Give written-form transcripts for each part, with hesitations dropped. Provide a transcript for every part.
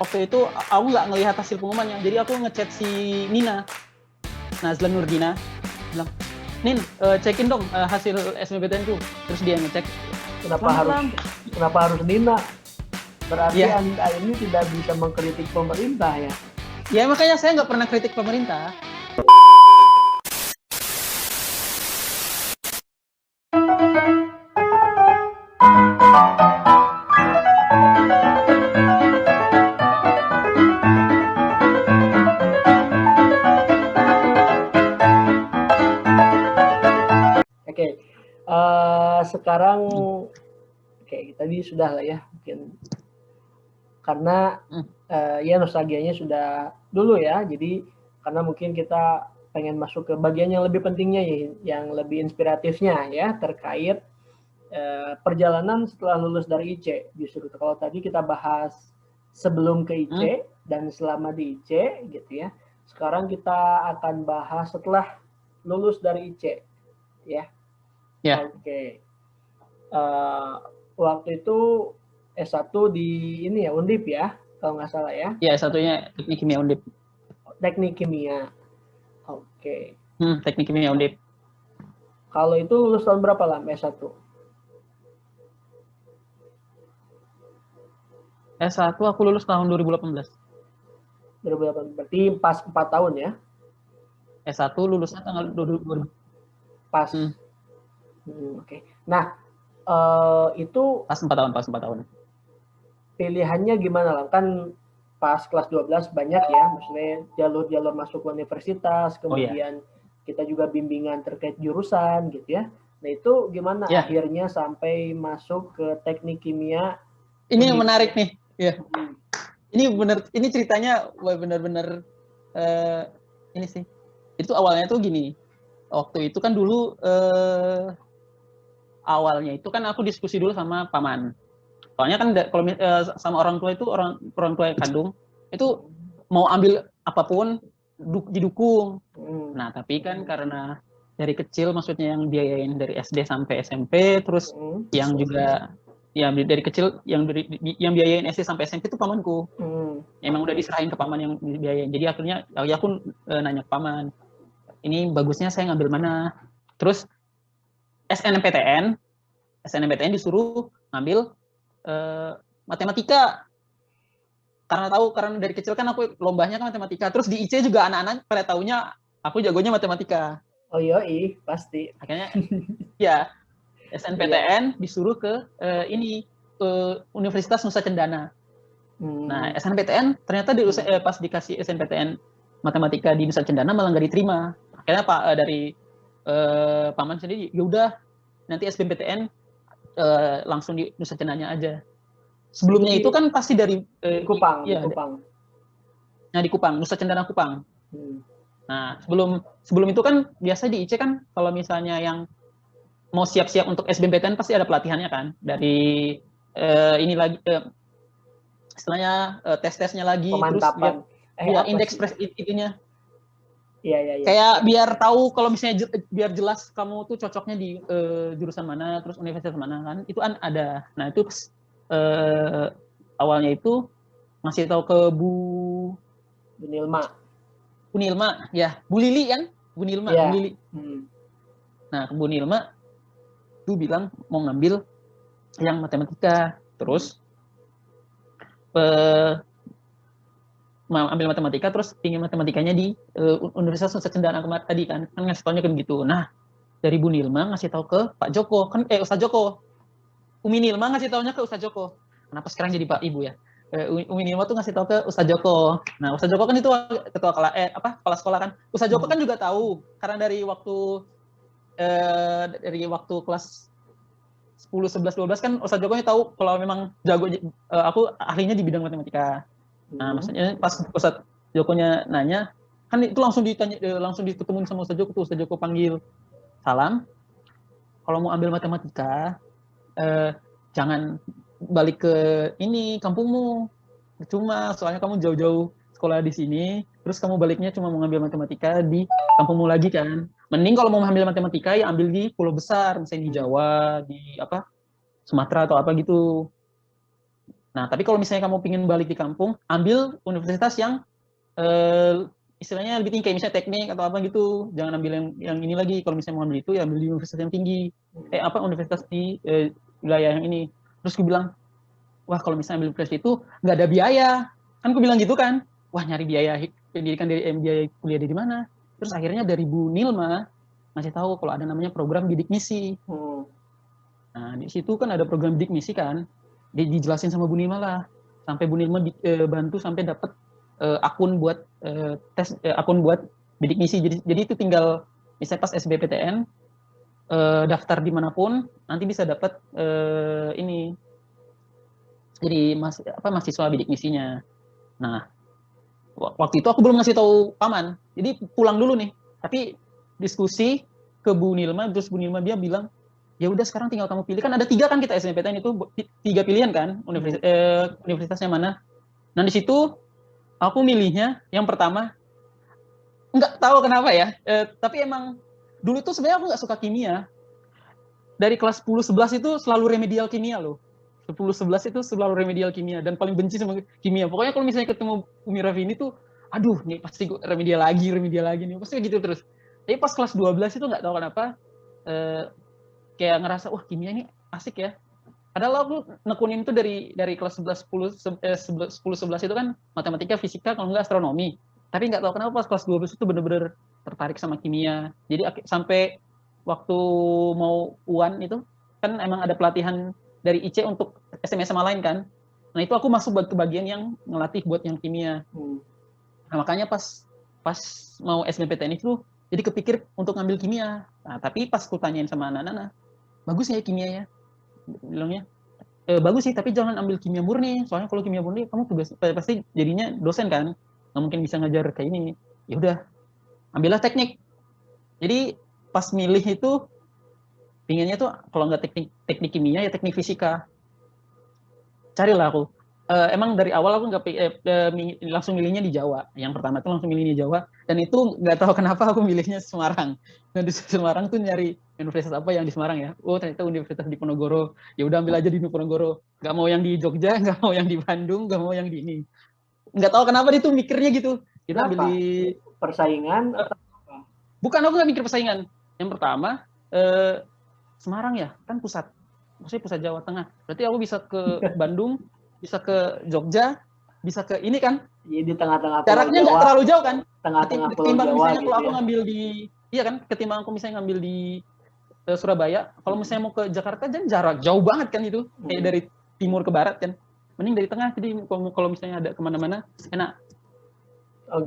waktu itu aku nggak ngelihat hasil pengumumannya, jadi aku ngechat si Nina Nazlan Nurdina, bilang, Nin, cekin dong hasil SBMPTN ku. Terus dia ngecek. Kenapa harus Nina? Berarti Anda ini tidak bisa mengkritik pemerintah ya? Ya makanya saya nggak pernah kritik pemerintah. Sekarang kayak tadi sudah lah ya, mungkin karena ya nostalgianya sudah dulu ya, jadi karena mungkin kita pengen masuk ke bagian yang lebih pentingnya ya, yang lebih inspiratifnya ya, terkait perjalanan setelah lulus dari IC. Justru kalau tadi kita bahas sebelum ke IC dan selama di IC gitu ya, sekarang kita akan bahas setelah lulus dari IC ya. Oke. Waktu itu S1 di ini ya, Undip ya, kalau nggak salah ya. Iya, S1-nya Teknik Kimia Undip. Teknik Kimia. Oke. Teknik Kimia Undip. Kalau itu lulus tahun berapa lah S1? S1 aku lulus tahun 2018. 2018, berarti pas 4 tahun ya? S1 lulusnya tanggal 2000. Pas. Oke. Nah, itu pas 4 tahun. Pilihannya gimana lah? Kan pas kelas 12 banyak ya, maksudnya jalur-jalur masuk ke universitas, kemudian kita juga bimbingan terkait jurusan gitu ya. Nah itu gimana akhirnya sampai masuk ke Teknik Kimia? Ini yang menarik nih. Ya. Ini ceritanya benar-benar ini sih. Itu awalnya tuh gini. Waktu itu kan dulu awalnya itu kan aku diskusi dulu sama paman. Soalnya kan kalau sama orang tua itu orang tua yang kandung itu mau ambil apapun didukung. Nah, tapi kan karena dari kecil maksudnya yang biayain dari SD sampai SMP, terus yang juga ya dari kecil yang biayain SD sampai SMP itu pamanku. Emang udah diserahin ke paman yang biayain. Jadi akhirnya ya aku nanya ke paman, ini bagusnya saya ngambil mana? Terus SNMPTN disuruh ngambil matematika. Karena dari kecil kan aku lombanya kan matematika. Terus di IC juga anak-anak pada taunya aku jagonya matematika. Oh iya, pasti. Akhirnya ya SNPTN disuruh ke Universitas Nusa Cendana. Nah, SNPTN ternyata pas dikasih SNPTN matematika di Nusa Cendana malah nggak diterima. Akhirnya dari paman sendiri, ya udah nanti SBMPTN langsung di Nusa Cendana aja. Sebelumnya itu kan pasti dari Kupang. Nah, di Kupang, Nusa Cendana Kupang. Nah, sebelum itu kan biasa di IC kan kalau misalnya yang mau siap-siap untuk SBMPTN pasti ada pelatihannya kan, dari ini lagi istilahnya tes-tesnya lagi, pemantapan. Terus lihat indeks itunya. Iya. Kayak biar tahu kalau misalnya biar jelas kamu tuh cocoknya di jurusan mana, terus universitas mana kan, itu kan ada. Nah, itu awalnya itu ngasih tahu ke Bu Nilma, ya, Bu Lili kan, Bu Nilma. Nah, ke Bu Nilma tuh bilang mau ngambil yang matematika, terus mau ambil matematika, terus ingin matematikanya di Universitas Nusa Cendana kemarin tadi kan ngasih taunya kan gitu. Nah, dari Bu Nilma ngasih tahu ke Pak Joko kan, Ustadz Joko. Umi Nilma ngasih taunya ke Ustadz Joko. Kenapa sekarang jadi Pak Ibu ya? Umi Nilma tuh ngasih tahu ke Ustadz Joko. Nah, Ustadz Joko kan itu ketua kepala sekolah kan. Ustadz Joko kan juga tahu karena dari waktu kelas 10, 11, 12 kan Ustadz Joko tahu kalau memang jago aku ahlinya di bidang matematika. Nah, maksudnya pas Ustadz Jokonya nanya, kan itu langsung diketemuin sama Ustadz Joko tuh. Ustadz Joko panggil, salam, kalau mau ambil matematika jangan balik ke kampungmu, cuma soalnya kamu jauh-jauh sekolah di sini, terus kamu baliknya cuma mau ngambil matematika di kampungmu lagi kan. Mending kalau mau ambil matematika ya ambil di pulau besar, misalnya di Jawa, di Sumatera atau apa gitu. Nah, tapi kalau misalnya kamu pingin balik di kampung, ambil universitas yang istilahnya lebih tinggi, kayak misalnya teknik atau apa gitu. Jangan ambil yang ini lagi. Kalau misalnya mau ambil itu, ya ambil di universitas yang tinggi. Universitas di wilayah yang ini. Terus gue bilang, wah kalau misalnya ambil universitas itu nggak ada biaya. Kan gue bilang gitu kan. Wah nyari biaya pendidikan dari biaya kuliah dari mana? Terus akhirnya dari Bu Nilma ngasih tahu kalau ada namanya program bidik misi. Nah di situ kan ada program bidik misi kan. Dijelasin sama Bu Nilma lah. Sampai Bu Nilma bantu sampai dapat akun buat akun buat bidik misi. Jadi itu tinggal misalnya pas SBPTN daftar dimanapun nanti bisa dapat ini jadi mahasiswa bidik misinya. Nah waktu itu aku belum ngasih tahu paman, jadi pulang dulu nih. Tapi diskusi ke Bu Nilma, terus Bu Nilma dia bilang ya udah sekarang tinggal kamu pilih, kan ada 3 kan kita SNMPTN itu 3 pilihan kan universitasnya mana. Nah di situ aku milihnya yang pertama, nggak tahu kenapa ya, tapi emang dulu tuh sebenarnya aku nggak suka kimia. Dari kelas 10-11 itu selalu remedial kimia loh. 10-11 itu selalu remedial kimia dan paling benci sama kimia. Pokoknya kalau misalnya ketemu Umi Rafini tuh, aduh nih pasti gue remedial lagi nih, pasti gitu terus. Tapi pas kelas 12 itu nggak tahu kenapa kayak ngerasa wah kimia ini asik ya. Padahal aku nekunin itu dari kelas 11 10-11 itu kan matematika, fisika, kalau nggak astronomi. Tapi nggak tahu kenapa pas kelas 12 itu bener-bener tertarik sama kimia. Jadi sampai waktu mau UAN itu kan emang ada pelatihan dari IC untuk SMA lain kan. Nah itu aku masuk buat ke bagian yang ngelatih buat yang kimia. Nah makanya pas mau SNMPTN itu jadi kepikir untuk ngambil kimia. Nah tapi pas aku tanyain sama anak-anak, bagus ya kimianya? Bilangnya bagus sih, tapi jangan ambil kimia murni. Soalnya kalau kimia murni kamu tugas pasti jadinya dosen kan, nggak mungkin bisa ngajar kayak ini. Ya udah, ambillah teknik. Jadi pas milih itu pinginnya tuh kalau nggak teknik kimia ya teknik fisika. Carilah aku. Emang dari awal aku nggak langsung milihnya di Jawa. Yang pertama tuh langsung milihnya di Jawa, dan itu nggak tahu kenapa aku milihnya Semarang. Dan di Semarang tuh nyari universitas apa yang di Semarang ya. Oh ternyata universitas di Ponorogo. Ya udah ambil aja di Ponorogo. Nggak mau yang di Jogja, nggak mau yang di Bandung, nggak mau yang di ini. Nggak tahu kenapa dia tuh mikirnya gitu. Kita ambil di persaingan. Bukan, aku nggak mikir persaingan. Yang pertama Semarang ya, kan maksudnya pusat Jawa Tengah. Berarti aku bisa ke Bandung, bisa ke Jogja, bisa ke ini kan? Iya, di tengah-tengah. Jaraknya nggak terlalu jauh kan? Tengah-tengah ketimbang Jawa, misalnya gitu kalau aku ya. ngambil di, iya kan? Ketimbang aku misalnya ngambil di Surabaya, kalau misalnya mau ke Jakarta kan jarak jauh banget kan itu, kayak dari timur ke barat kan. Mending dari tengah, jadi kalau misalnya ada kemana-mana enak.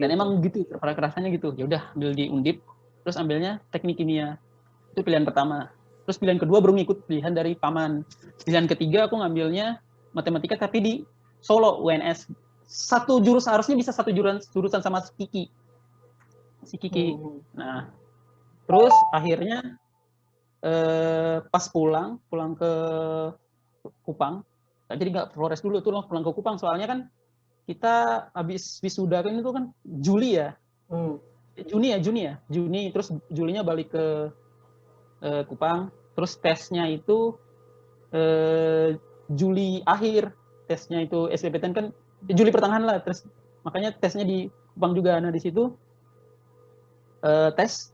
Dan emang gitu, kerasanya gitu. Ya udah ambil di Undip, terus ambilnya teknik kimia. Itu pilihan pertama. Terus pilihan kedua baru ngikut pilihan dari paman. Pilihan ketiga aku ngambilnya matematika tapi di Solo UNS. Harusnya bisa satu jurusan sama si Kiki. Nah, terus akhirnya pas pulang ke Kupang. Jadi nggak Flores dulu tuh, pulang ke Kupang soalnya kan kita habis wisuda kan itu kan Juli ya. Juni, terus Julinya balik ke Kupang, terus tesnya itu Juli akhir, tesnya itu SBPTN kan Juli pertengahan lah, terus makanya tesnya di Kupang juga. Nah di situ tes,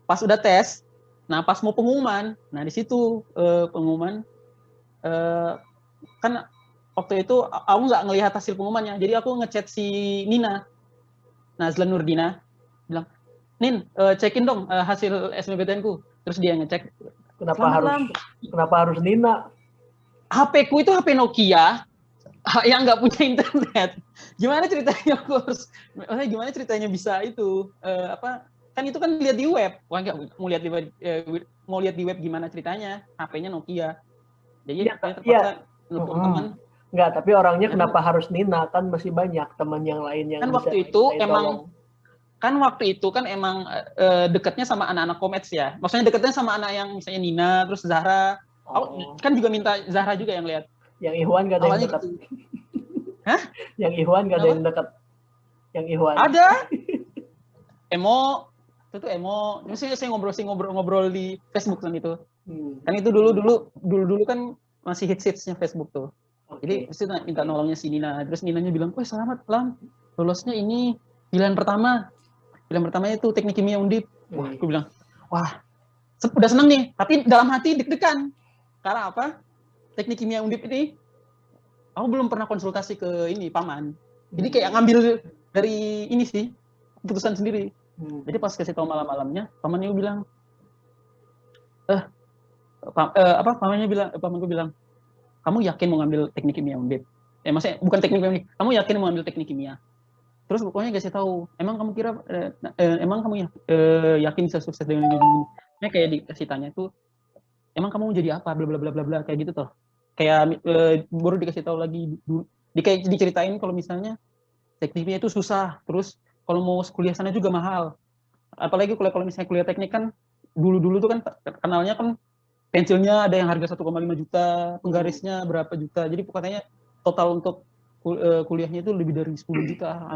pas udah tes, nah pas mau pengumuman, nah di situ pengumuman kan waktu itu aku nggak ngelihat hasil pengumumannya, jadi aku ngechat si Nina, Nazlan Nurdina, bilang, Nin, cekin dong hasil SNMPTN-ku. Terus dia ngecek. Kenapa harus Nina? HP-ku itu HP Nokia yang nggak punya internet. Gimana ceritanya bisa itu kan itu kan lihat di web. Wah nggak mau lihat di web gimana ceritanya? HP-nya Nokia. Jadi terpaksa nelfon teman. Nggak, tapi orangnya kenapa harus Nina? Kan masih banyak teman yang lain yang kan bisa waktu itu kan emang dekatnya sama anak-anak Komets ya. Maksudnya dekatnya sama anak yang misalnya Nina, terus Zahra. Kan juga minta Zahra juga yang lihat. Yang Ikhwan nggak ada yang dekat. Gitu. Hah? Yang Ikhwan nggak ada yang dekat. Yang Ikhwan. Ada. Itu Emo. Misalnya saya ngobrol di Facebook kan itu. Kan itu dulu kan masih hits-hitsnya Facebook tuh. Jadi pasti minta nolongnya si Nina. Terus Ninanya bilang, "Wah, selamat, Lam. Lolosnya ini pilihan pertama. Pilihan pertamanya itu teknik kimia Undip." Wah, aku bilang, "Wah, udah seneng nih." Tapi dalam hati deg-degan. Karena apa? Teknik kimia Undip ini aku belum pernah konsultasi ke ini paman. Jadi kayak ngambil dari ini sih, keputusan sendiri. Jadi pas kasih tahu malam-malamnya, pamannya bilang, pamanku bilang, "Kamu yakin mau ngambil teknik kimia Undip?" Maksudnya bukan teknik kimia, kamu yakin mau ngambil teknik kimia? Terus pokoknya kasih tahu, emang kamu kira, emang kamu yakin bisa sukses dengan ini? Kayak dikasih tanya tuh, emang kamu mau jadi apa? Bla bla bla bla bla kayak gitu toh. Kayak baru dikasih tahu lagi, kayak diceritain kalau misalnya tekniknya itu susah, terus kalau mau kuliah sana juga mahal. Apalagi kalau misalnya kuliah teknik kan dulu tuh kan kenalnya kan pensilnya ada yang harga 1,5 juta, penggarisnya berapa juta. Jadi katanya total untuk kuliahnya itu lebih dari 10 juta.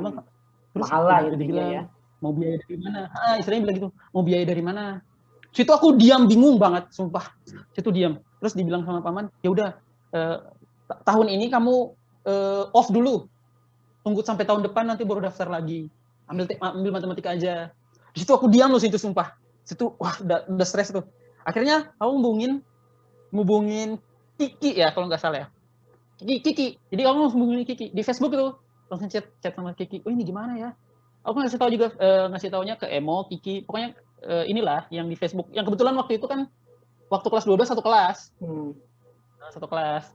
Terus mahal lah intinya bilang, ya. Mau biaya dari mana? Istilahnya bilang gitu, mau biaya dari mana? Situ aku diam, bingung banget, sumpah. Situ diam. Terus dibilang sama paman, ya udah tahun ini kamu off dulu. Tunggu sampai tahun depan nanti baru daftar lagi. Ambil matematika aja. Di situ aku diam loh situ, sumpah. Situ wah udah stres tuh. Akhirnya aku ngubungin Kiki ya kalau nggak salah ya. Kiki. Jadi aku langsung hubungin Kiki di Facebook itu. Langsung chat sama Kiki. Oh, ini gimana ya? Aku ngasih tahu juga, ngasih taunya ke Emo, Kiki. Pokoknya inilah yang di Facebook. Yang kebetulan waktu itu kan waktu kelas 12 satu kelas. Satu kelas.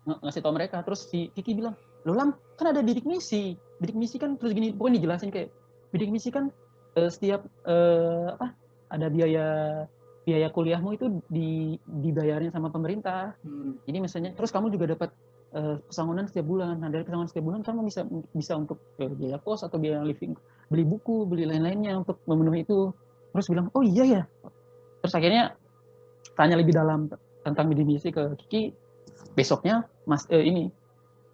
Ngasih tahu mereka. Terus si Kiki bilang, "Loh Lam, kan ada bidik misi. Bidik misi kan terus gini." Pokoknya dijelasin kayak bidik misi kan setiap ada biaya kuliahmu itu dibayarin sama pemerintah. Jadi misalnya terus kamu juga dapat pesangonan setiap bulan. Nah, dari pesangonan setiap bulan kamu bisa untuk biaya kos atau biaya living, beli buku, beli lain-lainnya untuk memenuhi itu. Terus bilang, "Oh iya ya." Terus akhirnya tanya lebih dalam tentang bidik misi ke Kiki. Besoknya ini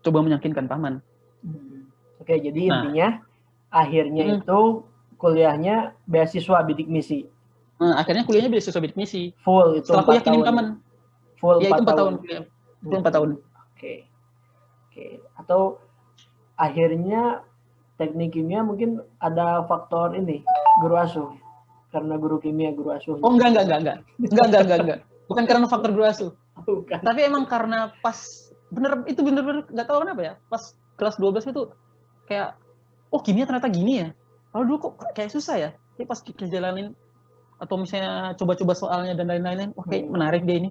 coba meyakinkan paman. Oke, jadi intinya akhirnya itu kuliahnya beasiswa bidik misi. Akhirnya kuliahnya beasiswa bidik misi. Full itu. Setelah aku yakinin paman. Full ya, 4 tahun. Full 4 tahun. Oke. Atau akhirnya teknik kimia mungkin ada faktor ini, guru asuh. Karena guru kimia, guru asuh. Oh, enggak. Bukan karena faktor guru asuh. Bukan. Tapi emang karena pas bener nggak tahu kenapa ya. Pas kelas 12 itu kayak, oh kimia ternyata gini ya. Kalau dulu kok kayak susah ya. Tapi pas kita jalanin atau misalnya coba-coba soalnya dan lain-lain, wah kayak menarik deh ini.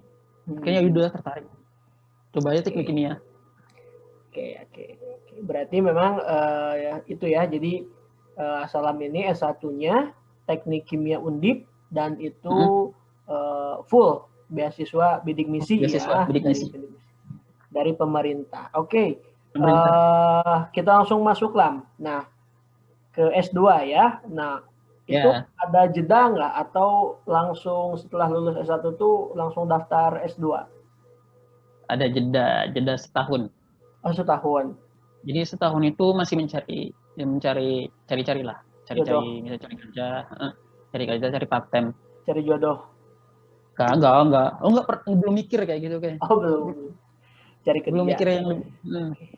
Kayaknya udah tertarik. Coba aja teknik kimia. Oke. Berarti memang ya itu ya. Jadi Salam ini S1-nya teknik kimia Undip dan itu full beasiswa bidik misi bidik misi. Dari pemerintah. Oke. Kita langsung masuk Lam. Nah, ke S2 ya. Nah, itu ada jeda nggak atau langsung setelah lulus S1 tuh langsung daftar S2? Ada jeda setahun. Oh, setahun. Jadi setahun itu masih mencari kerja, cari part time. Cari jodoh. Enggak. Belum mikir kayak gitu kayak. Oh, belum. Cari kerja. Belum mikir yang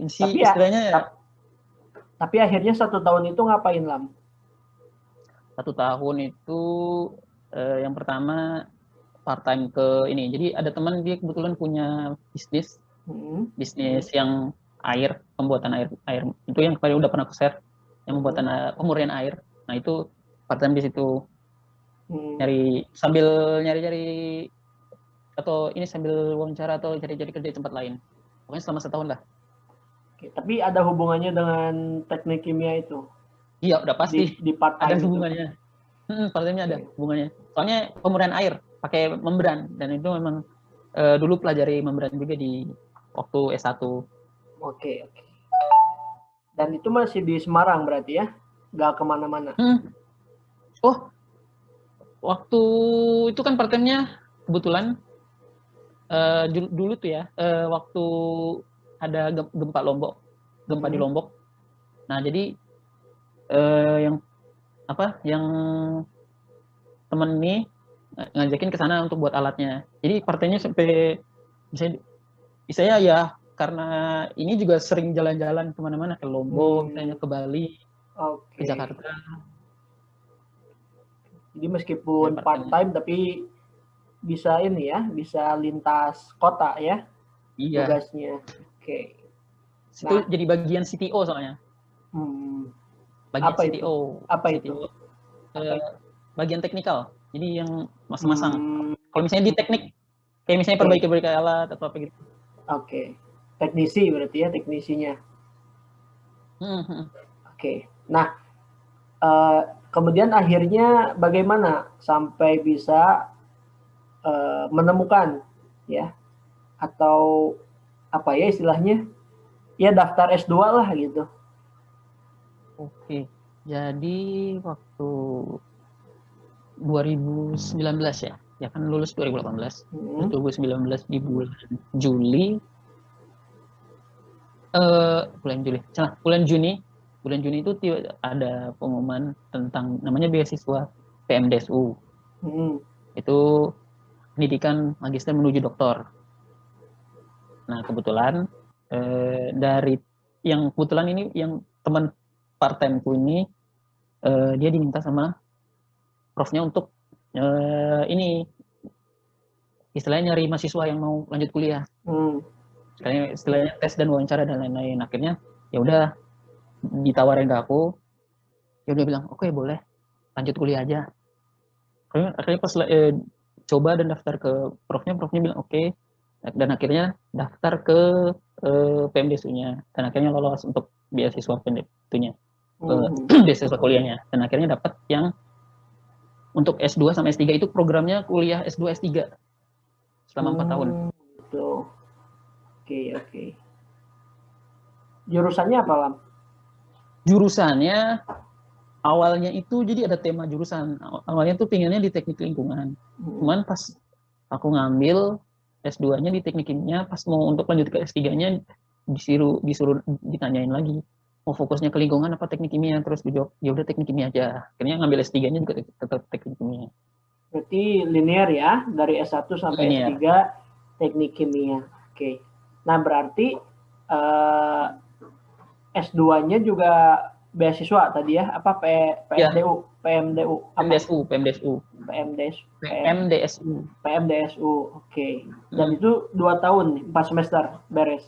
istilahnya ya. Tapi akhirnya 1 tahun itu ngapain Lam? 1 tahun itu yang pertama part time ke ini. Jadi ada teman dia kebetulan punya bisnis yang pembuatan air itu yang kemarin udah pernah aku share, yang pembuatan pemurnian air. Nah itu part time di situ. Sambil nyari atau ini sambil wawancara atau cari kerja di tempat lain. Pokoknya selama setahun lah. Oke, tapi ada hubungannya dengan teknik kimia itu? Iya, udah pasti. Di part time ada hubungannya. Part time-nya ada hubungannya. Soalnya pemurnian air pakai membran dan itu memang dulu pelajari membran juga di waktu S1. Oke. Dan itu masih di Semarang berarti ya? Nggak kemana-mana? Oh, waktu itu kan part time-nya kebetulan dulu tuh ya, waktu ada gempa di Lombok. Nah jadi yang temen ini ngajakin ke sana untuk buat alatnya. Jadi partainya sampai misalnya Misalnya ya karena ini juga sering jalan-jalan kemana-mana ke Lombok, misalnya ke Bali, ke Jakarta. Jadi meskipun part time tapi bisa ini ya, bisa lintas kota ya, tugasnya. Oke. Itu jadi bagian CTO soalnya. Bagian apa CTO. Itu? Apa CTO. itu? Bagian teknikal. Jadi yang masang-masang. Kalau misalnya di teknik, kayak misalnya perbaiki alat atau apa gitu. Oke. Teknisi berarti ya, teknisinya. Oke. Nah, kemudian akhirnya bagaimana sampai bisa menemukan ya, atau apa ya istilahnya, ya daftar S2 lah gitu. Oke. Jadi waktu 2019 ya kan lulus 2018. Terus 2019 di bulan Juli, bulan Juni itu ada pengumuman tentang namanya beasiswa PMDSU. Itu pendidikan magister menuju doktor. Nah kebetulan dari yang kebetulan ini yang teman part-time-ku ini dia diminta sama profnya untuk ini istilahnya nyari mahasiswa yang mau lanjut kuliah. Istilahnya tes dan wawancara dan lain-lain. Akhirnya ya udah ditawarin ke aku, ya udah bilang oke, boleh lanjut kuliah aja. Akhirnya pas coba dan daftar ke profnya bilang oke, dan akhirnya daftar ke PMDSU-nya dan akhirnya lolos untuk beasiswa PMDSU-nya, beasiswa kuliahnya, dan akhirnya dapat yang untuk S2 sama S3 itu programnya kuliah S2 S3 selama 4 tahun. Gitu. Oke. Jurusannya apa, Lam? Jurusannya awalnya itu jadi ada tema jurusan. Awalnya tuh pengennya di teknik lingkungan. Cuman pas aku ngambil S2-nya di teknik kimia, pas mau untuk lanjut ke S3-nya disuruh ditanyain lagi, mau fokusnya ke lingkungan apa teknik kimia, terus dijawab ya udah teknik kimia aja. Akhirnya ngambil S3-nya juga tetap teknik kimia. Berarti linear ya, dari S1 sampai linear. S3 teknik kimia. Oke. Nah, berarti S2-nya juga beasiswa tadi ya, apa PMDU, PMDSU. Oke. Dan itu 2 tahun, 4 semester beres.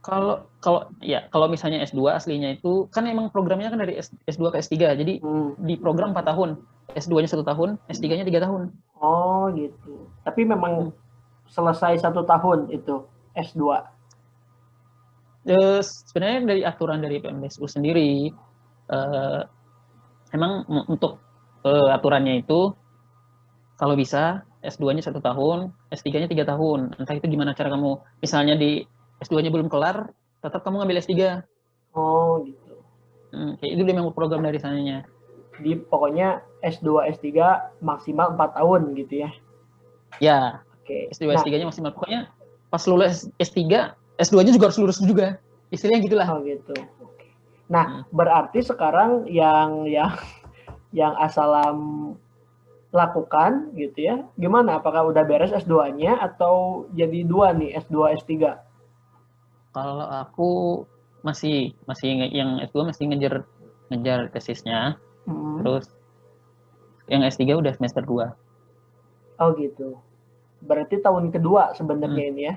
Kalau misalnya S2 aslinya itu kan emang programnya kan dari S2 ke S3. Jadi di program 4 tahun. S2-nya 1 tahun, S3-nya 3 tahun. Oh, gitu. Tapi memang selesai 1 tahun itu S2. Sebenarnya dari aturan dari PMDSU sendiri, emang untuk aturannya itu kalau bisa S2-nya 1 tahun, S3-nya 3 tahun. Entah itu gimana cara kamu, misalnya di S2-nya belum kelar, tetap kamu ngambil S3. Oh, gitu. Itu dia memang program dari sananya. Jadi pokoknya S2, S3 maksimal 4 tahun gitu ya? Ya, S2, S3-nya maksimal. Pokoknya pas lulus S3, S2-nya juga harus lulus juga. Istilahnya gitulah. Oh gitu. Nah, berarti sekarang yang Assalam lakukan gitu ya, gimana? Apakah udah beres S2-nya atau jadi 2 nih, S2, S3? Kalau aku masih yang S2 masih ngejar tesisnya. Terus yang S3 udah semester 2. Oh gitu. Berarti tahun kedua sebenarnya ini ya,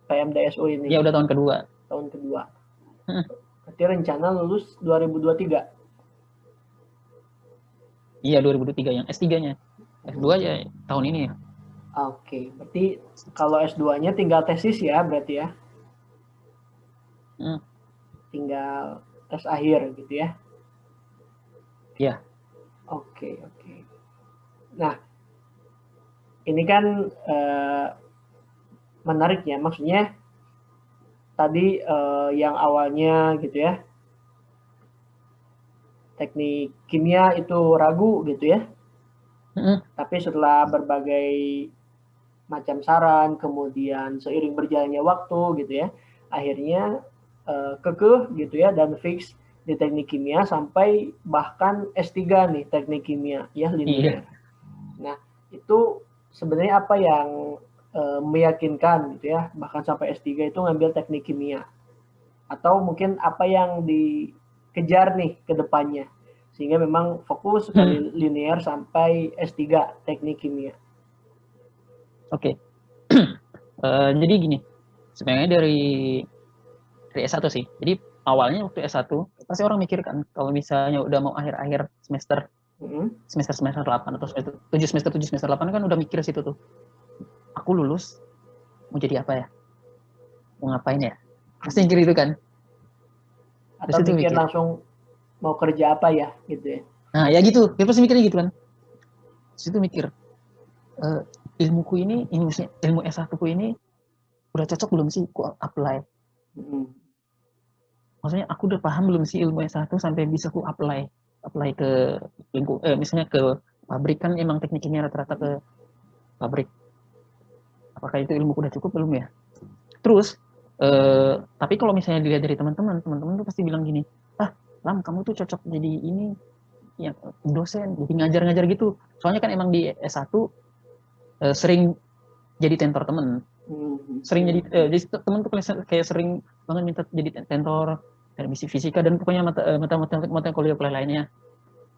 PMDSU ini. Ya udah tahun kedua. Tahun kedua. Berarti rencana lulus 2023? Iya, 2023 yang S3-nya. S2 ya tahun ini ya. Oke, berarti kalau S2-nya tinggal tesis ya berarti ya? Tinggal tes akhir gitu ya? Iya. Oke. Nah, ini kan menarik ya, maksudnya tadi yang awalnya gitu ya, teknik kimia itu ragu gitu ya, tapi setelah berbagai macam saran, kemudian seiring berjalannya waktu gitu ya, akhirnya kekeh gitu ya dan fix di teknik kimia sampai bahkan S3 nih teknik kimia ya linear. Nah, itu sebenarnya apa yang meyakinkan gitu ya, bahkan sampai S3 itu ngambil teknik kimia? Atau mungkin apa yang dikejar nih ke depannya? Sehingga memang fokus dari linear sampai S3 teknik kimia. Oke. Jadi gini, sebenarnya dari S1 sih. Jadi awalnya waktu S1 pasti orang mikir kan kalau misalnya udah mau akhir-akhir semester semester 8 atau semester 7 semester 8 kan udah mikir situ tuh. Aku lulus mau jadi apa ya? Mau ngapain ya? Pasti mikir itu kan. Atau mikir langsung mau kerja apa ya gitu ya. Nah, ya gitu. Dia pasti mikirnya gitu kan. Terus itu mikir ilmuku ini, ilmu S1 ku ini udah cocok belum sih ku apply? Maksudnya aku udah paham belum sih ilmu S1 sampai bisa ku apply ke misalnya ke pabrik kan emang teknik kimia rata-rata ke pabrik. Apakah itu ilmuku udah cukup belum ya? Terus tapi kalau misalnya dilihat dari teman-teman tuh pasti bilang gini, Lam kamu tuh cocok jadi ini yang dosen, jadi ngajar-ngajar gitu. Soalnya kan emang di S1 sering jadi tentor temen. Sering jadi temen tuh kayak sering banget minta jadi tentor dari fisika dan pokoknya mata kuliah lainnya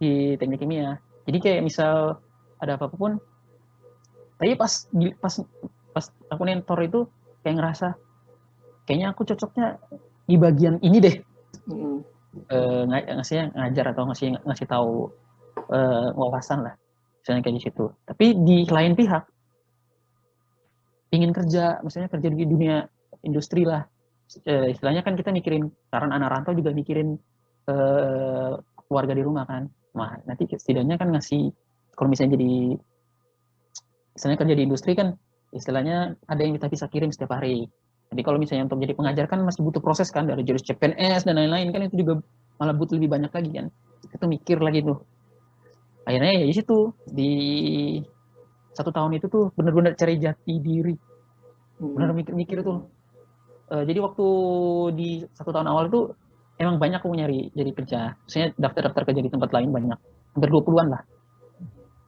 di teknik kimia. Jadi kayak misal ada apapun, tapi pas aku nentor itu kayak ngerasa kayaknya aku cocoknya di bagian ini deh. Ngajar atau ngasih tahu wawasan lah, misalnya kayak di situ. Tapi di lain pihak ingin kerja, misalnya kerja di dunia industri lah, istilahnya kan kita mikirin, karena anak rantau juga mikirin keluarga di rumah kan. Nah nanti setidaknya kan ngasih, kalau misalnya jadi misalnya kerja di industri kan istilahnya ada yang kita bisa kirim setiap hari. Jadi kalau misalnya untuk jadi pengajar kan masih butuh proses kan, dari jurus CPNS dan lain-lain kan, itu juga malah butuh lebih banyak lagi kan. Itu mikir lagi tuh. Akhirnya ya di situ, di 1 tahun itu tuh benar-benar cari jati diri. Benar mikir-mikir tuh. Jadi waktu di 1 tahun awal itu emang banyak aku nyari jadi kerja. Maksudnya daftar kerja di tempat lain banyak. Hampir 20-an lah.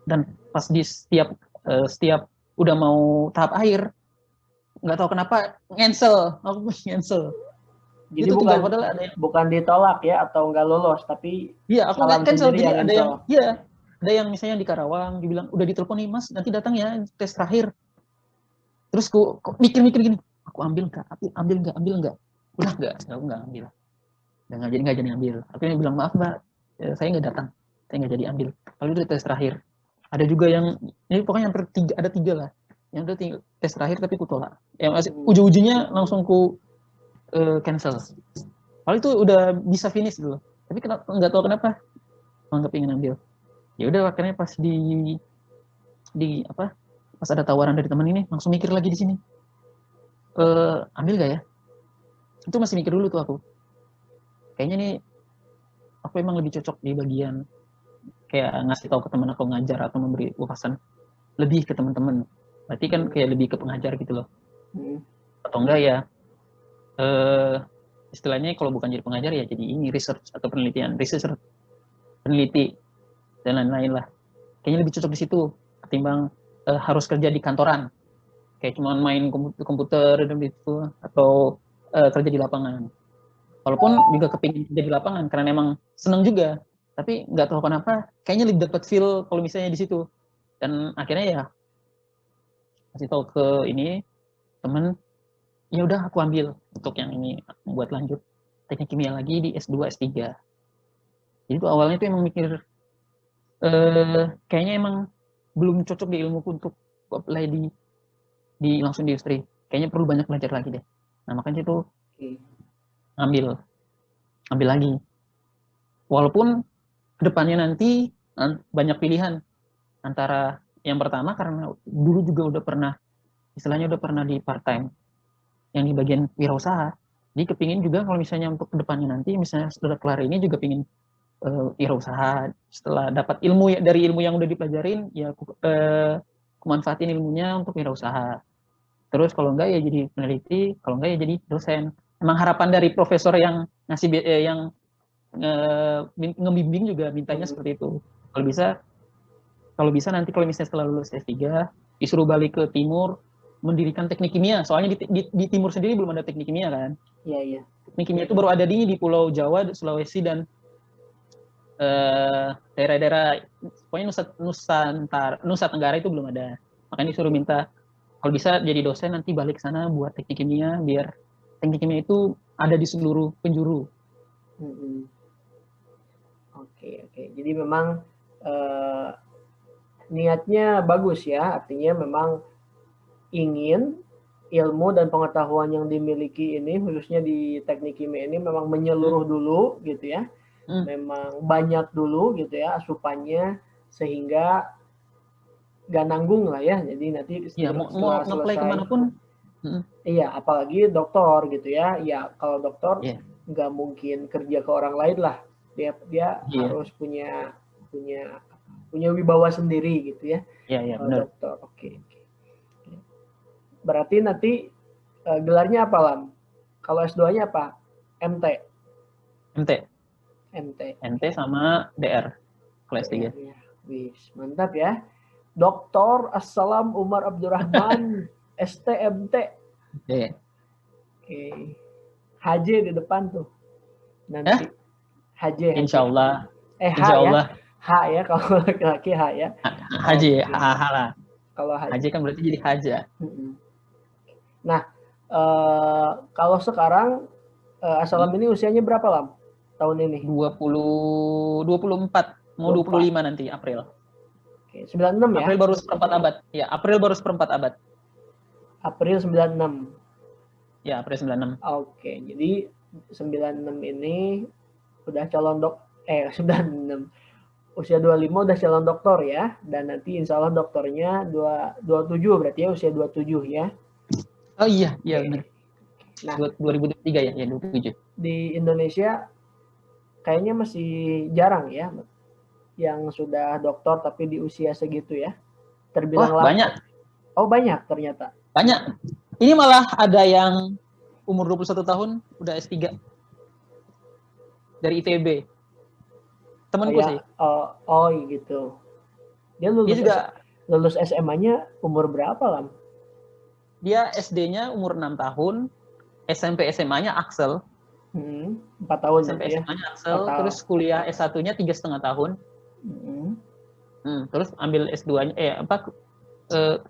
Dan pas di setiap udah mau tahap akhir, nggak tahu kenapa aku cancel. Jadi itu bukan ditolak ya atau nggak lolos, tapi iya aku nggak cancel. Jadi ada yang misalnya di Karawang dibilang udah ditelepon nih Mas, nanti datang ya tes terakhir. Terus aku mikir gini, aku ambil nggak? Udah aku nggak ambil. Nggak jadi ambil. Akhirnya bilang maaf Mbak, saya nggak datang, saya nggak jadi ambil. Kalau itu tes terakhir. Ada juga yang ini pokoknya ada 3 lah. Yang udah tes terakhir tapi ku tolak. Yang ujung-ujungnya langsung ku cancel. Kalau itu udah bisa finish dulu. Tapi nggak tahu kenapa nggak pengen ambil. Ya udah akhirnya pas pas ada tawaran dari teman ini langsung mikir lagi di sini. Ambil gak ya? Itu masih mikir dulu tuh aku. Kayaknya nih aku emang lebih cocok di bagian kayak ngasih tahu ke teman atau ngajar atau memberi wawasan lebih ke teman-teman. Berarti kan kayak lebih ke pengajar gitu loh. Atau enggak ya istilahnya kalau bukan jadi pengajar ya jadi ini research atau peneliti dan lain-lain lah. Kayaknya lebih cocok di situ ketimbang harus kerja di kantoran. Kayak cuma main komputer dan gitu atau kerja di lapangan. Walaupun juga kepingin kerja di lapangan karena memang seneng juga. Tapi nggak tahu kenapa kayaknya lebih dapat feel kalau misalnya di situ. Dan akhirnya ya kasih tahu ke ini temen, ya udah aku ambil untuk yang ini buat lanjut teknik kimia lagi di S2 S3. Jadi itu awalnya tuh emang mikir kayaknya emang belum cocok di ilmuku untuk apply di langsung di industri. Kayaknya perlu banyak belajar lagi deh. Nah makanya itu ambil lagi. Walaupun kedepannya nanti banyak pilihan antara yang pertama karena dulu juga udah pernah di part time yang di bagian wirausaha. Jadi kepingin juga kalau misalnya untuk kedepannya nanti misalnya setelah kelar ini juga pingin wirausaha, setelah dapat ilmu dari ilmu yang udah dipelajarin ya aku manfaatin ilmunya untuk wirausaha. Terus kalau enggak ya jadi peneliti, kalau enggak ya jadi dosen. Emang harapan dari profesor yang ngasih yang ngebimbing juga mintanya seperti itu. Kalau bisa nanti kalau misalnya setelah lulus S3 disuruh balik ke timur mendirikan teknik kimia. Soalnya di timur sendiri belum ada teknik kimia kan. Iya, iya. Teknik kimia itu baru ada di Pulau Jawa, Sulawesi, dan daerah-daerah pokoknya Nusa Tenggara itu belum ada. Makanya disuruh minta kalau bisa jadi dosen nanti balik ke sana buat teknik kimia, biar teknik kimia itu ada di seluruh penjuru. Oke. Jadi memang niatnya bagus ya, artinya memang ingin ilmu dan pengetahuan yang dimiliki ini, khususnya di teknik kimia ini memang menyeluruh dulu gitu ya, memang banyak dulu gitu ya asupannya, sehingga gak nanggung lah ya, jadi nanti setelah selesai kemanapun. Iya, apalagi dokter gitu ya, kalau dokter nggak mungkin kerja ke orang lain lah, dia harus punya wibawa sendiri gitu ya. Iya, benar. Dokter. Oke. Berarti nanti gelarnya apa, Lam? Kalau S2-nya apa? MT. MT sama DR kelas 3. Wis, mantap ya. Dr. Assalam Umar Abdurrahman STMT. Oke. HJ di depan tuh. Nanti HJ. Insyaallah. Insyaallah. H ya kalau laki-laki H ya. HJ, H lah. Kalau HJ kan berarti jadi Haja. Nah, kalau sekarang Assalam ini usianya berapa, Lam? Tahun ini? 24, mau 25 nanti April. Oke, 96 ya? April baru seperempat abad. Ya, April baru seperempat abad. April 96. Ya, April 96. Oke, jadi 96 ini udah calon 96. Usia 25 udah calon doktor ya, dan nanti insya Allah doktornya 27 berarti ya, usia 27 ya. Oh iya benar. Nah, 2023 ya 27. Di Indonesia kayaknya masih jarang ya yang sudah doktor tapi di usia segitu ya. Terbilang banyak. Oh, banyak ternyata. Banyak. Ini malah ada yang umur 21 tahun udah S3 dari ITB. Temanku sih. Oh gitu. Dia lulus SMA-nya umur berapa, Lam? Dia SD-nya umur 6 tahun, SMP SMA-nya Axel. 4 tahun. SMP SMA-nya Axel, terus kuliah S1-nya 3,5 tahun. Terus ambil S2-nya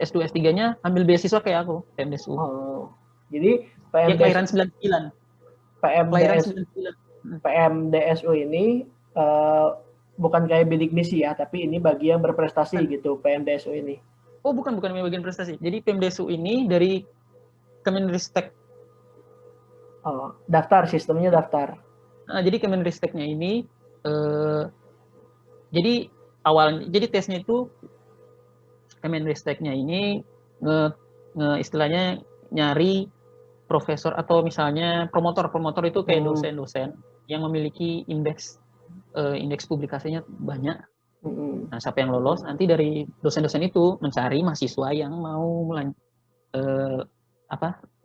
S2 S3-nya ambil beasiswa kayak aku, PMDSU. Oh. Jadi kelahiran 99. PMDSU ini bukan kayak bidik misi ya, tapi ini bagi yang berprestasi gitu, PMDSU ini. Oh, bukan bagian prestasi. Jadi PMDSU ini dari Kemenristek. Oh, daftar, sistemnya daftar. Nah, jadi Kemenristeknya ini jadi tesnya itu Kemenristeknya ini istilahnya nyari profesor atau misalnya promotor itu kayak dosen-dosen yang memiliki indeks publikasinya banyak. Nah, siapa yang lolos nanti dari dosen-dosen itu mencari mahasiswa yang mau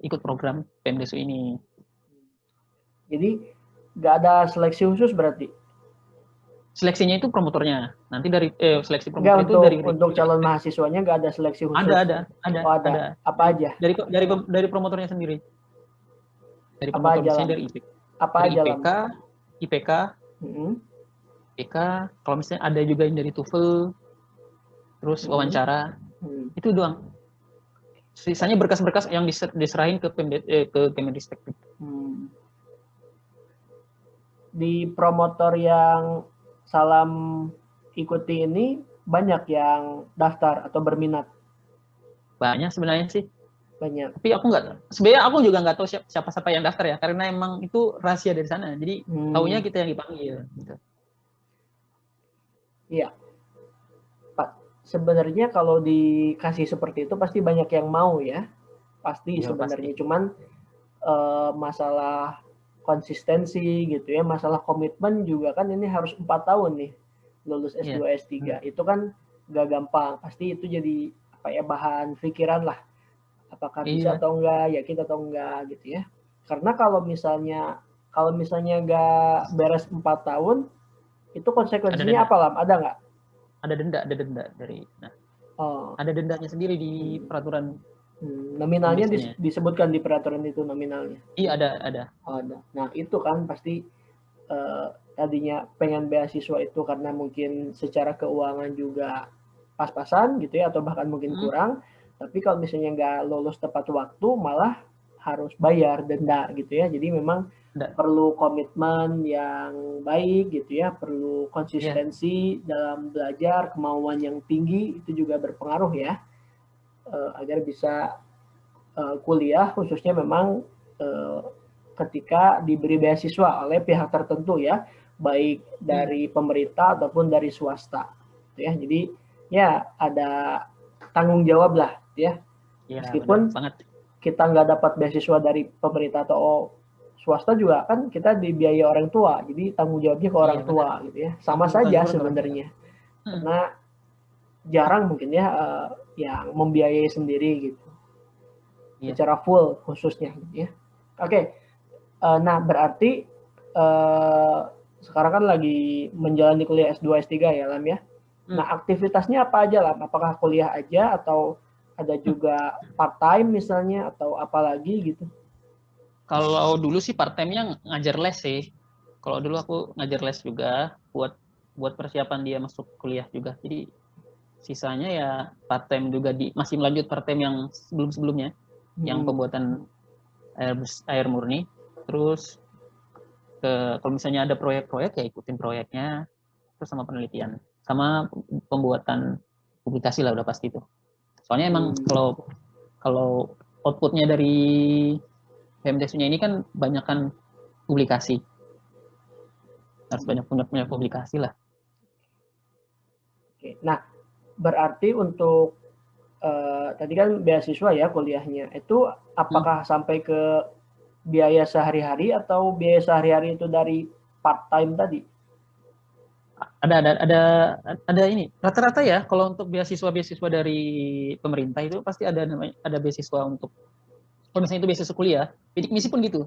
ikut program PMDSU ini. Jadi nggak ada seleksi khusus berarti? Seleksinya itu promotornya. Nanti dari seleksi promotor itu dari untuk calon mahasiswanya nggak ada seleksi khusus? Ada. Ada. Apa aja? Dari promotornya sendiri. Dari apa aja? Dari IPK. Apa dari aja? IPK. Kalau misalnya ada juga yang dari TOEFL, terus wawancara, itu doang. Sisanya berkas-berkas yang diserahin ke Kemenristek. Di promotor yang Salam ikuti ini banyak yang daftar atau berminat? Banyak sebenarnya sih. Banyak. Tapi aku juga nggak tahu siapa yang daftar ya, karena emang itu rahasia dari sana. Jadi taunya kita yang dipanggil. Gitu. Iya, Pak. Sebenarnya kalau dikasih seperti itu pasti banyak yang mau ya, pasti sebenarnya. Cuman masalah konsistensi gitu ya, masalah komitmen juga kan ini harus 4 tahun nih lulus S2 S3. Itu kan gak gampang, pasti itu jadi bahan pikiran lah, apakah bisa atau enggak, yakin atau enggak gitu ya. Karena kalau misalnya gak beres 4 tahun, itu konsekuensinya apa, Lam? Ada nggak? Ada denda dari ada dendanya sendiri di peraturan Nominalnya biasanya. disebutkan di peraturan itu nominalnya. Iya ada. Oh, ada. Nah itu kan pasti tadinya pengen beasiswa itu karena mungkin secara keuangan juga pas-pasan gitu ya, atau bahkan mungkin kurang. Tapi kalau misalnya nggak lolos tepat waktu, malah harus bayar denda gitu ya. Jadi memang perlu komitmen yang baik gitu ya, perlu konsistensi dalam belajar, kemauan yang tinggi itu juga berpengaruh ya, agar bisa kuliah, khususnya memang ketika diberi beasiswa oleh pihak tertentu ya, baik dari pemerintah ataupun dari swasta ya. Jadi ya ada tanggung jawab lah ya, meskipun kita nggak dapat beasiswa dari pemerintah atau swasta juga kan kita dibiayai orang tua, jadi tanggung jawabnya ke orang tua gitu ya, sama saja sebenarnya, karena jarang mungkin ya yang membiayai sendiri gitu secara full khususnya gitu ya. Oke. Nah berarti sekarang kan lagi menjalani kuliah S2 S3 ya Lam ya. Nah aktivitasnya apa aja Lam? Apakah kuliah aja atau ada juga part time misalnya atau apa lagi gitu? Kalau dulu sih part time-nya ngajar les sih. Kalau dulu aku ngajar les juga buat persiapan dia masuk kuliah juga. Jadi sisanya ya part time juga, masih melanjut part time yang sebelum-sebelumnya, yang pembuatan air murni. Terus kalau misalnya ada proyek-proyek ya ikutin proyeknya, terus sama penelitian, sama pembuatan publikasi lah udah pasti itu. Soalnya emang kalau outputnya dari BMTS-nya ini kan banyakkan publikasi, harus banyak punya publikasi lah. Oke. Nah berarti untuk tadi kan beasiswa ya kuliahnya, itu apakah sampai ke biaya sehari-hari atau biaya sehari-hari itu dari part time tadi? Ada ini rata-rata ya, kalau untuk beasiswa dari pemerintah itu pasti ada beasiswa untuk, kalau misalnya itu beasiswa kuliah, bidik misi pun gitu.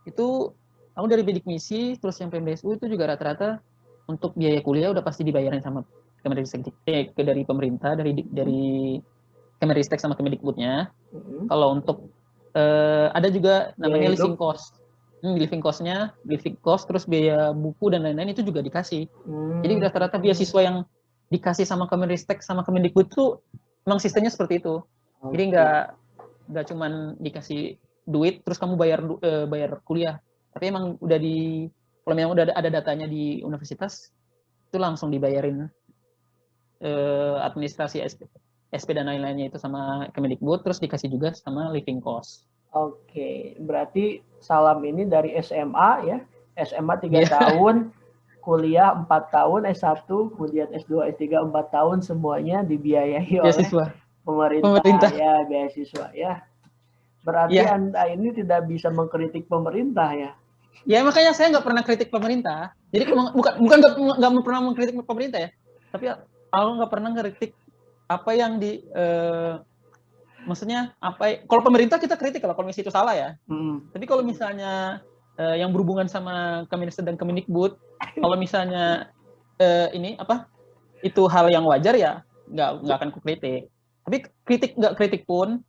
Itu aku dari bidik misi terus yang PMDSU itu juga rata-rata untuk biaya kuliah udah pasti dibayarin sama Kemenristek, dari pemerintah, dari Kemenristek sama Kemendikbudnya. Kalau untuk ada juga namanya living cost. Living cost, terus biaya buku dan lain-lain itu juga dikasih. Jadi rata-rata beasiswa yang dikasih sama Kemenristek sama Kemendikbud itu memang sistemnya seperti itu. Jadi nggak cuman dikasih duit terus kamu bayar kuliah, tapi emang kalau memang udah ada datanya di universitas itu langsung dibayarin administrasi SP dan lain-lainnya itu sama Kemendikbud, terus dikasih juga sama living cost. Oke, berarti Salam ini dari SMA ya, SMA 3 tahun, kuliah 4 tahun, S1, kemudian S2, S3 4 tahun, semuanya dibiayai oleh pemerintah ya, beasiswa ya. Berarti Anda ini tidak bisa mengkritik pemerintah ya? Ya makanya saya nggak pernah kritik pemerintah. Jadi bukan nggak pernah mengkritik pemerintah ya, tapi aku nggak pernah ngeritik apa yang maksudnya kalau pemerintah kita kritik kalau misalnya itu salah ya. Tapi kalau misalnya yang berhubungan sama Kemenristek dan Kemendikbud, kalau misalnya itu hal yang wajar ya nggak akan kukritik. Tapi nggak kritik pun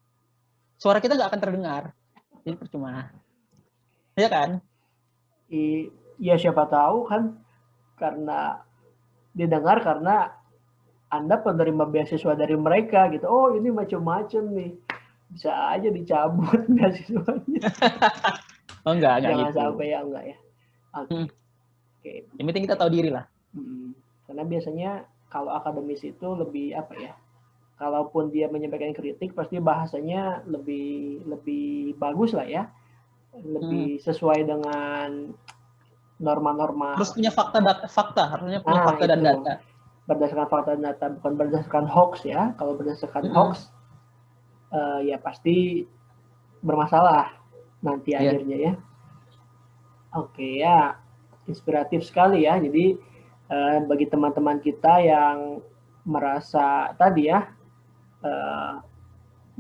suara kita nggak akan terdengar, jadi percuma, ya kan? Iya siapa tahu kan, karena didengar karena Anda penerima beasiswa dari mereka gitu. Oh ini macam-macam nih, bisa aja dicabut beasiswanya. Oh enggak Jangan gitu. sampai ya, enggak ya. Oke. Yang penting kita tahu diri lah. Karena biasanya kalau akademis itu lebih apa ya? Kalaupun dia menyampaikan kritik, pasti bahasanya lebih bagus lah ya, lebih sesuai dengan norma-norma. Terus punya harusnya punya fakta dan data. Berdasarkan fakta dan data, bukan berdasarkan hoax ya. Kalau berdasarkan hoax, ya pasti bermasalah nanti akhirnya ya. Oke ya, inspiratif sekali ya. Jadi bagi teman-teman kita yang merasa tadi ya,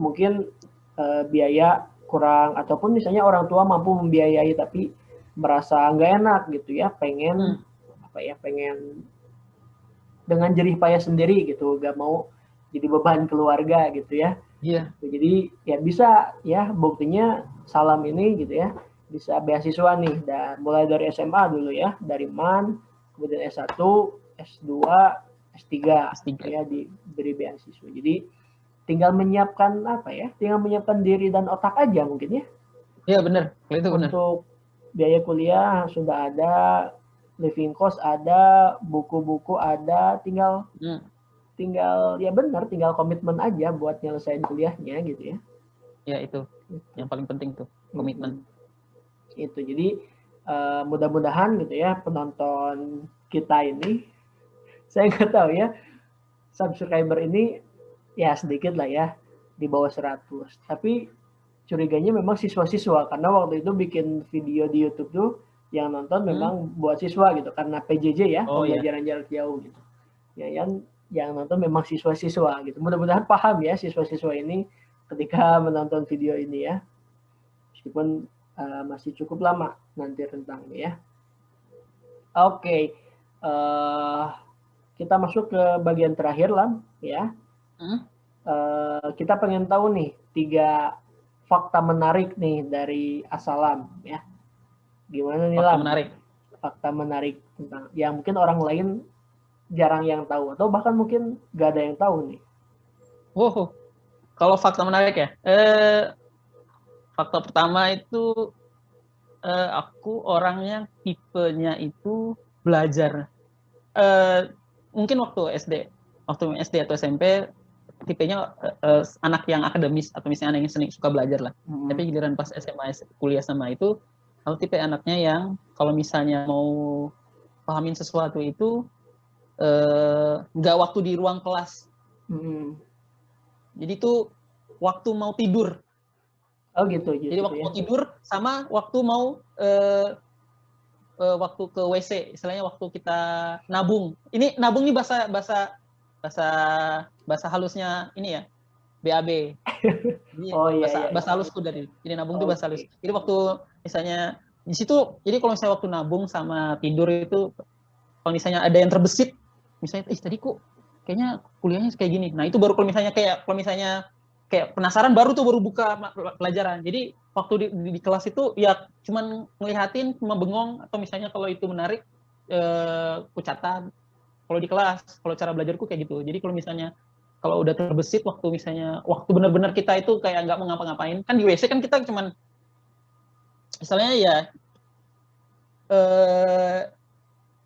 mungkin biaya kurang, ataupun misalnya orang tua mampu membiayai tapi merasa nggak enak gitu ya, pengen dengan jerih payah sendiri gitu, nggak mau jadi beban keluarga gitu ya. Iya. Jadi ya bisa ya, buktinya Salam ini gitu ya bisa beasiswa nih, dan mulai dari SMA dulu ya, dari MAN, kemudian S1, S2, S3 S3. ya diberi beasiswa. Jadi tinggal menyiapkan apa ya? Tinggal menyiapkan diri dan otak aja mungkin ya. Iya benar, itu benar. Untuk biaya kuliah sudah ada, living cost ada, buku-buku ada, tinggal tinggal ya benar, tinggal komitmen aja buat nyelesain kuliahnya gitu ya. Ya itu yang paling penting tuh, komitmen. Itu jadi mudah-mudahan gitu ya penonton kita ini, saya nggak tahu ya, subscriber ini ya sedikit lah ya, di bawah 100. Tapi curiganya memang siswa-siswa, karena waktu itu bikin video di YouTube tuh yang nonton memang buat siswa gitu, karena PJJ ya, pembelajaran jarak jauh gitu. Ya yang nonton memang siswa-siswa gitu. Mudah-mudahan paham ya siswa-siswa ini ketika menonton video ini ya. Meskipun masih cukup lama nanti rentangnya ya. Oke. Kita masuk ke bagian terakhir Lam ya. Kita pengen tahu nih 3 fakta menarik nih dari Asalam ya. Gimana nih Lam? Fakta menarik tentang yang mungkin orang lain jarang yang tahu, atau bahkan mungkin gak ada yang tahu nih. Kalau fakta menarik ya, fakta pertama itu aku orangnya tipenya itu belajar. Mungkin waktu SD atau SMP tipenya anak yang akademis atau misalnya anak yang sering suka belajar lah. Tapi giliran pas SMA kuliah sama itu, aku tipe anaknya yang kalau misalnya mau pahamin sesuatu itu nggak waktu di ruang kelas. Jadi tuh waktu mau tidur. Oh gitu. Jadi waktu mau tidur sama waktu mau waktu ke WC, istilahnya waktu kita nabung. Ini nabung nih bahasa halusnya ini ya, BAB. Ini bahasa halusku dari. Jadi nabung itu bahasa halus. Jadi waktu misalnya di situ, jadi kalau misalnya waktu nabung sama tidur itu, kalau misalnya ada yang terbesit, misalnya tadi kok kayaknya kuliahnya kayak gini. Nah, itu baru kalau misalnya kayak penasaran, baru buka pelajaran. Jadi waktu di kelas itu ya cuman ngelihatin, cuma bengong, atau misalnya kalau itu menarik ku catat. Kalau di kelas, kalau cara belajarku kayak gitu. Jadi kalau misalnya kalau udah terbesit waktu benar-benar kita itu kayak nggak mau ngapa-ngapain, kan di WC kan kita cuman misalnya ya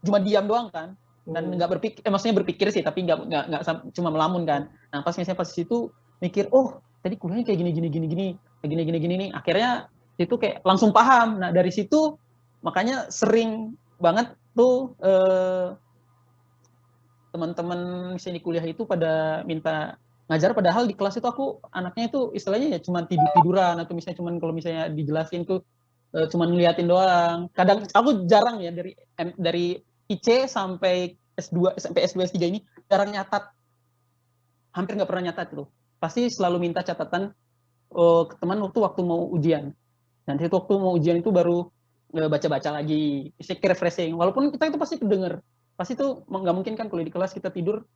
cuma diam doang kan, dan nggak berpikir, maksudnya berpikir sih, tapi nggak cuma melamun kan. Nah pas situ mikir, tadi kuliahnya kayak gini nih, akhirnya itu kayak langsung paham. Nah dari situ makanya sering banget tuh teman-teman misalnya di kuliah itu pada minta ngajar, padahal di kelas itu aku anaknya itu istilahnya ya cuma tiduran, atau misalnya cuman kalau misalnya dijelasin tuh cuman ngeliatin doang. Kadang aku jarang ya dari IC sampai S2 sampai S2 S3 ini jarang nyatat, hampir nggak pernah nyatat tuh. Pasti selalu minta catatan ke teman waktu mau ujian. Nanti waktu mau ujian itu baru baca-baca lagi, refreshing. Walaupun kita itu pasti kedenger, pasti tuh nggak mungkin kan kalau di kelas kita tidur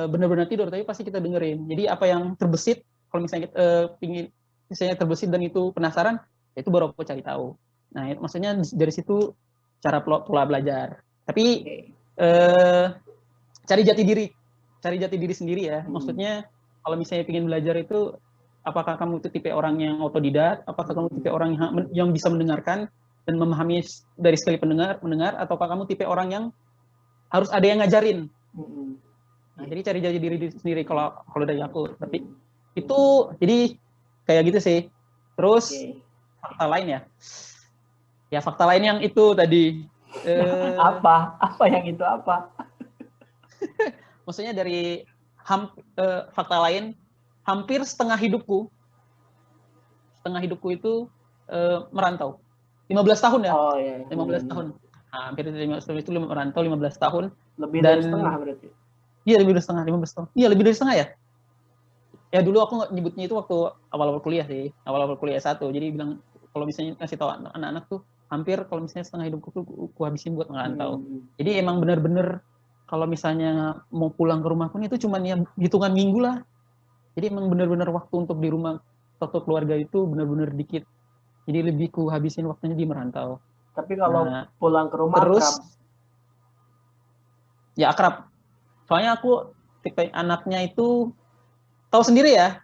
benar-benar tidur, tapi pasti kita dengerin. Jadi apa yang terbesit, kalau misalnya kita pingin misalnya terbesit dan itu penasaran, itu baru aku cari tahu. Nah, maksudnya dari situ cara pola belajar. Tapi cari jati diri sendiri ya. Maksudnya kalau misalnya ingin belajar itu, apakah kamu itu tipe orang yang otodidak, apakah kamu tipe orang yang bisa mendengarkan dan memahami dari sekali mendengar, ataukah kamu tipe orang yang harus ada yang ngajarin. Nah, jadi cari jati diri sendiri kalau dari aku. Tapi itu jadi kayak gitu sih. Terus fakta lain ya fakta lain yang itu tadi apa yang itu apa? Maksudnya dari fakta lain, hampir setengah hidupku itu merantau. 15 tahun ya. 15 tahun. Nah, hampir 15 tahun itu merantau 15 tahun. Lebih dari setengah berarti. Iya, lebih dari setengah, 15 tahun. Iya, lebih dari setengah ya. Ya dulu aku nyebutnya itu waktu awal-awal kuliah sih, awal-awal kuliah S1. Jadi bilang kalau misalnya kasih tahu anak-anak tuh hampir kalau misalnya setengah hidupku tuh aku habisin buat ngerantau. Jadi emang bener-bener kalau misalnya mau pulang ke rumah pun itu cuma ya hitungan minggu lah. Jadi emang benar-benar waktu untuk di rumah atau keluarga itu benar-benar dikit. Jadi lebih ku habisin waktunya di merantau. Tapi kalau Nah, pulang ke rumah terus akrab. ya akrab. Soalnya aku tipe anaknya itu tahu sendiri ya.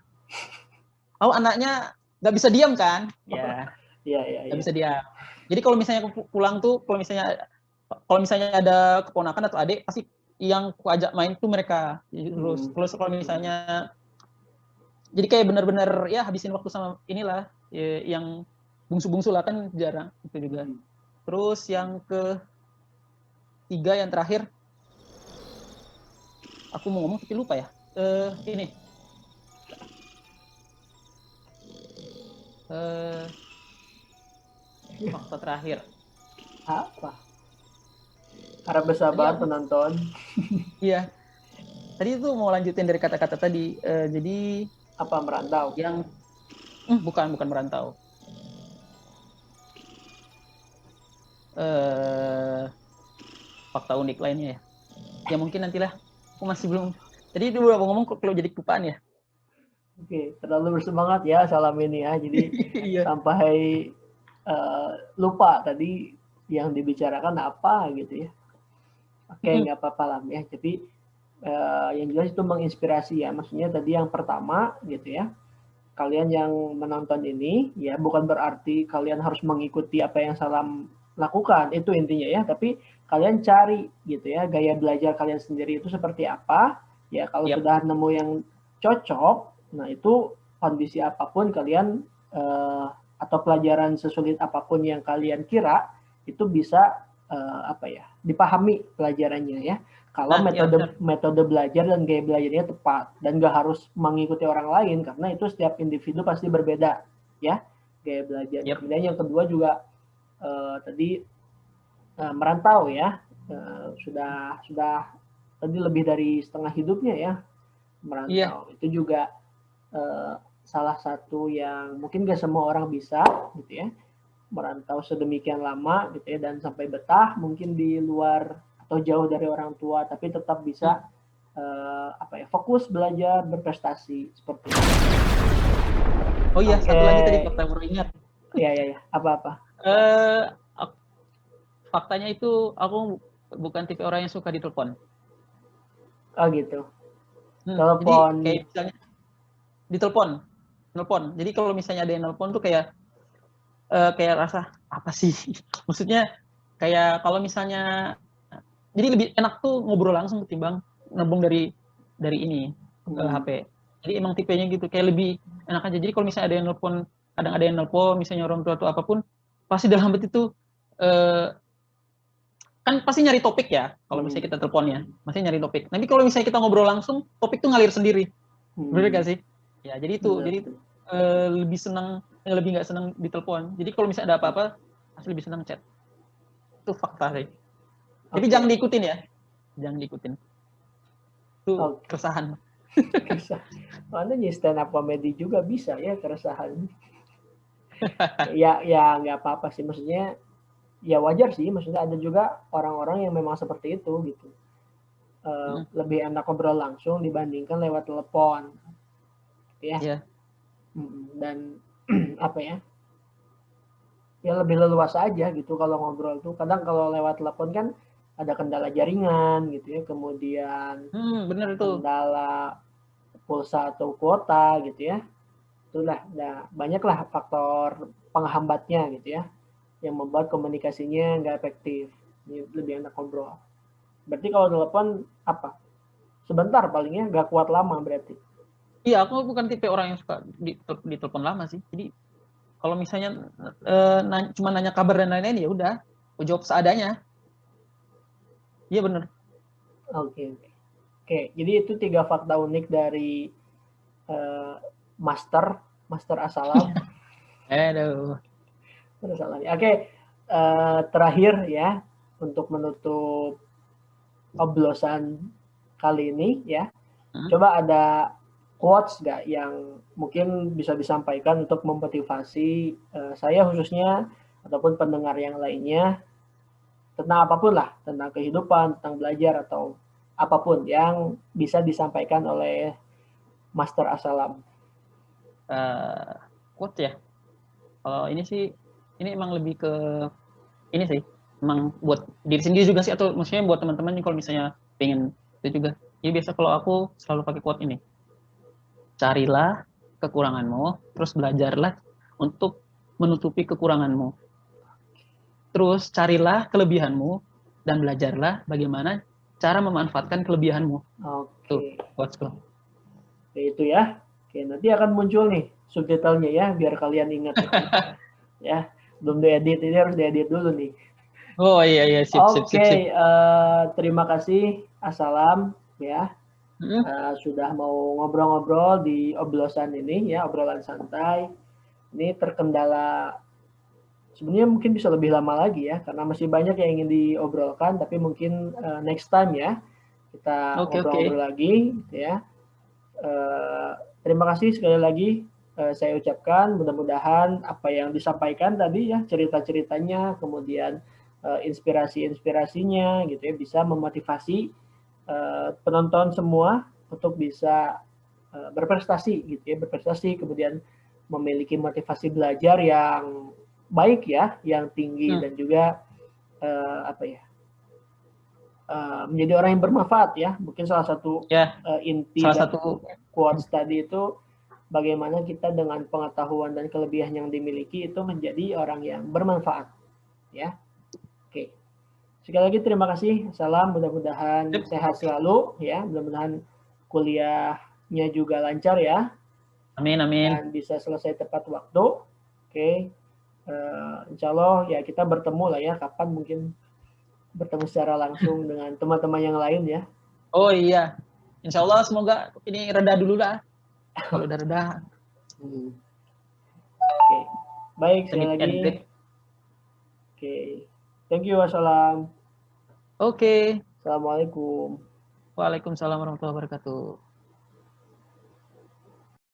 Aku anaknya nggak bisa diam kan? Ya, Iya, iya, nggak iya. bisa diam. Jadi kalau misalnya aku pulang tuh, kalau misalnya ada keponakan atau adik, pasti yang ku ajak main tuh mereka. Terus kalau misalnya, jadi kayak benar-benar ya habisin waktu sama inilah ya, yang bungsu-bungsu lah kan jarang itu juga. Terus yang ketiga yang terakhir, aku mau ngomong tapi lupa ya. Ini fakta terakhir. Apa? Harap Tadi bersabar aku, penonton. iya. Tadi itu mau lanjutin dari kata-kata tadi. Jadi Apa merantau? yang bukan merantau. Fakta unik lainnya ya. Ya mungkin nantilah. Aku masih belum. Tadi itu udah ngomong kok kalau jadi kelupaan ya. Oke, terlalu bersemangat ya salam ini ya. Jadi Iya. sampai lupa tadi yang dibicarakan apa gitu ya. Oke, nggak apa-apa lah ya. Jadi yang jelas itu menginspirasi ya. Maksudnya tadi yang pertama gitu ya. Kalian yang menonton ini ya bukan berarti kalian harus mengikuti apa yang Salam lakukan, itu intinya ya. Tapi kalian cari gitu ya gaya belajar kalian sendiri itu seperti apa. Ya kalau sudah nemu yang cocok, nah itu kondisi apapun kalian atau pelajaran sesulit apapun yang kalian kira itu bisa apa ya dipahami pelajarannya ya. Kalau metode belajar dan gaya belajarnya tepat dan nggak harus mengikuti orang lain karena itu setiap individu pasti berbeda ya gaya belajar. Kemudian yang kedua juga tadi merantau ya sudah tadi lebih dari setengah hidupnya ya merantau. Itu juga salah satu yang mungkin gak semua orang bisa gitu ya merantau sedemikian lama gitu ya dan sampai betah mungkin di luar atau jauh dari orang tua tapi tetap bisa apa ya fokus belajar berprestasi seperti itu. Oh iya, satu lagi tadi fakta baru ingat. Iya apa faktanya itu aku bukan tipe orang yang suka ditelepon. Oh gitu. Telepon. Jadi kayak misalnya ditelepon, nelpon. Jadi kalau misalnya ada yang nelpon tuh kayak rasa apa sih? Maksudnya kayak kalau misalnya jadi lebih enak tuh ngobrol langsung ketimbang nabung dari ini HP. Jadi emang tipenya gitu kayak lebih enak aja. Jadi kalau misalnya ada yang nelpon, kadang ada yang nelpon misalnya orang tua atau apapun, pasti dalam hati itu kan pasti nyari topik ya. Kalau misalnya kita teleponnya, masih nyari topik. Tapi kalau misalnya kita ngobrol langsung, topik tuh ngalir sendiri. Bener gak sih? Ya, jadi itu lebih senang lebih nggak senang ditelepon. Jadi kalau misalnya ada apa-apa, pasti lebih senang chat. Itu fakta sih. Tapi jangan diikutin ya. Jangan diikutin. Itu keresahan. Mana nih stand up comedy juga bisa ya keresahan. ya nggak apa-apa sih maksudnya. Ya wajar sih, maksudnya ada juga orang-orang yang memang seperti itu gitu. Lebih enak ngobrol langsung dibandingkan lewat telepon. Ya. Dan apa ya? Ya lebih leluasa aja gitu kalau ngobrol tuh. Kadang kalau lewat telepon kan ada kendala jaringan gitu ya, kemudian bener itu. kendala pulsa atau kuota gitu ya. Itulah, banyaklah faktor penghambatnya gitu ya, yang membuat komunikasinya nggak efektif. Lebih enak ngobrol. Berarti kalau telepon apa? Sebentar palingnya, nggak kuat lama berarti. Iya, aku bukan tipe orang yang suka ditelepon lama sih. Jadi kalau misalnya cuma nanya kabar dan lain-lain ya udah, aku jawab seadanya. Iya bener. Oke. Jadi itu 3 fakta unik dari Master Asalam. Aduh. Oke, terakhir ya untuk menutup obrolan kali ini ya. Coba ada quotes nggak yang mungkin bisa disampaikan untuk memotivasi saya khususnya ataupun pendengar yang lainnya tentang apapun lah, tentang kehidupan, tentang belajar atau apapun yang bisa disampaikan oleh Master Assalam? Quote ya. Kalau ini sih, ini emang lebih ke ini sih, emang buat diri sendiri juga sih, atau maksudnya buat teman-teman nih kalau misalnya pengen itu juga. Ya biasa kalau aku selalu pakai quote ini. Carilah kekuranganmu, terus belajarlah untuk menutupi kekuranganmu. Terus carilah kelebihanmu dan belajarlah bagaimana cara memanfaatkan kelebihanmu. Tuh, Oke. quotesku. Oke, itu ya. Oke, nanti akan muncul nih subtitlenya ya, biar kalian ingat ya. Ya, belum diedit, ini harus diedit dulu nih. Oh iya iya, sip sip sip sip. Oke, terima kasih Assalam ya. Sudah mau ngobrol-ngobrol di obrolan ini ya, obrolan santai. Ini terkendala, sebenarnya mungkin bisa lebih lama lagi ya, karena masih banyak yang ingin diobrolkan, tapi mungkin next time ya kita Oke oke. ngobrol-ngobrol lagi gitu ya. Terima kasih sekali lagi saya ucapkan, mudah-mudahan apa yang disampaikan tadi ya, cerita-ceritanya, kemudian inspirasi-inspirasinya gitu ya, bisa memotivasi penonton semua untuk bisa berprestasi gitu ya, berprestasi, kemudian memiliki motivasi belajar yang baik ya, yang tinggi, dan juga apa ya, menjadi orang yang bermanfaat ya. Mungkin salah satu Ya, inti salah dari satu quotes tadi itu, bagaimana kita dengan pengetahuan dan kelebihan yang dimiliki itu menjadi orang yang bermanfaat ya. Oke, sekali lagi terima kasih. Salam, mudah-mudahan sehat selalu ya, mudah-mudahan kuliahnya juga lancar ya, amin amin. dan bisa selesai tepat waktu. Oke, insya Allah ya kita bertemu lah ya, kapan mungkin bertemu secara langsung dengan teman-teman yang lain ya. Oh iya, insya Allah semoga ini reda dulu lah. Kalau udah reda, Oke, baik, sekali meet lagi. and greet. Oke, thank you, wassalam. Oke. Assalamualaikum. Waalaikumsalam warahmatullahi wabarakatuh.